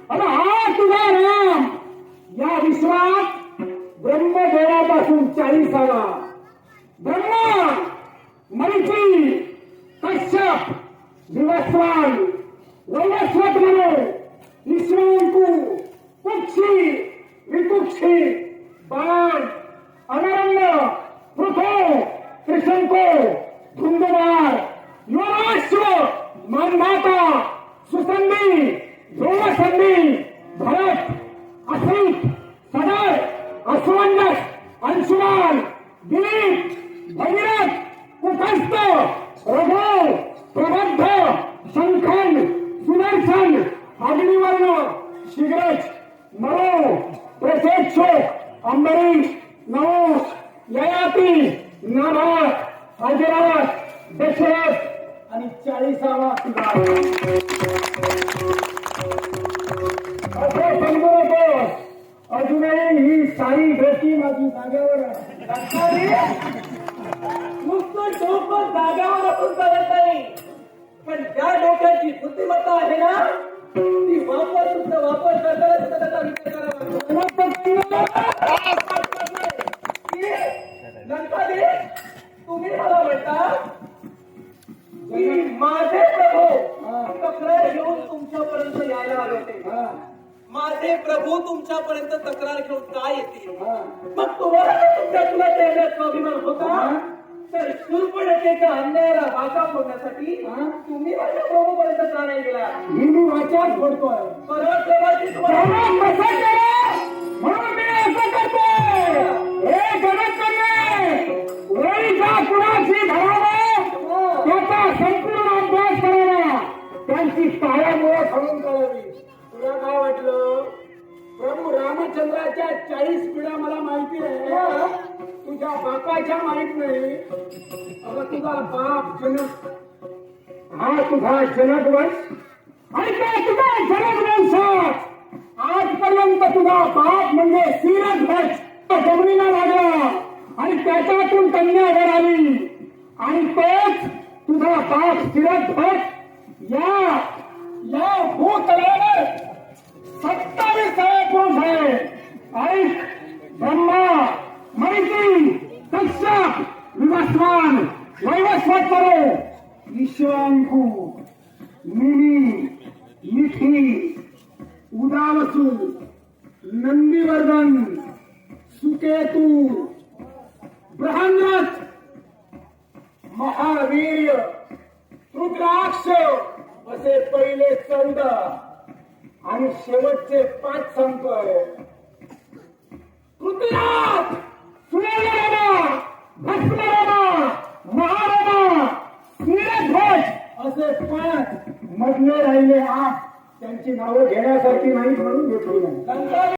आणि हा तुझा राम या विश्वात ब्रह्मदेवापासून 40वा ब्रह्मा मरीची कश्यप विवस्वान वैवस्वत म्हणून ईश्वरंकू कुक्षी विकुक्षी बाण अनरण्य पृथो त्रिशंको धुंदमार योराश्व मानमाता सुसंधी ध्रुवसंधी भरत असित सदर अस्वंजस अंशुमान दिलीप भगीरथ कुटस्थ रघु प्रबद्ध शंखन सुदर्शन अग्निवर्ण शीघ्रच मरो प्रसेक्षोक अंबरीश नवोश ययाती नाभात अजरात दशरथ आणि 40वा तुझा असं समजू नकोस. अजूनही ही सारी डोकी माझी जाग्यावर नुसतं डोकं जाग्यावर आपण चालत नाही, पण ज्या डोक्याची बुद्धिमत्ता आहे ना ती वापर करताना सुद्धा त्याचा विचार करावा. लंकादे, तुम्ही मला म्हणता की माझे प्रभू तक्रार घेऊन तुमच्यापर्यंत यायला आले होते. माझे प्रभू तुमच्यापर्यंत तक्रार घेऊन काय येतील? मग तुम्हाला तुमच्या तुला देण्याचा अभिमान होता तर शूर्पणखेच्या अन्यायाला वाचा फोडण्यासाठी तुम्ही माझ्या प्रभूपर्यंत का नाही गेला? मी वाचाच फोडतोय. पराक्रमाची तुम्हाला म्हणून मी असं करतोय. हे जगत वेळीचा कुणाशी भरावा त्याचा संपूर्ण अभ्यास करावा, त्यांची ताळ्यामुळे खळून करावी. तुला काय वाटलं? प्रभू रामचंद्राच्या 40 पिढ्या मला माहिती आहे, तुझ्या बापाच्या माहित नाही. अगं तुझा बाप जनक, हा तुझा जनकवंश आणि त्या तुझा जनकवंशात आजपर्यंत तुझा बाप म्हणजे सिरध्वज जमिनीला लागला आणि त्याच्यातून कन्या वर आली आणि तोच तुझा बाप सिरध्वज या भूतलावर 27 पुरुष आहे. ऐक, ब्रह्मा मरीची कश्यप विवस्वान वैवस्वत करो ईश्वरंकू मिनी मिठी उदावसू नंदीवर्धन सुकेतू बृहन्रथ महावीर रुद्राक्ष असे पहिले 14 आणि शेवटचे 5 सांगतोय. पृथ्वीराज, सूर्यरामा, भस्मरामा, महारामा, सिरध्वज असे 5 मधले राहिले 8. त्यांची नावं घेण्यासारखी नाही म्हणून घेतली नाही.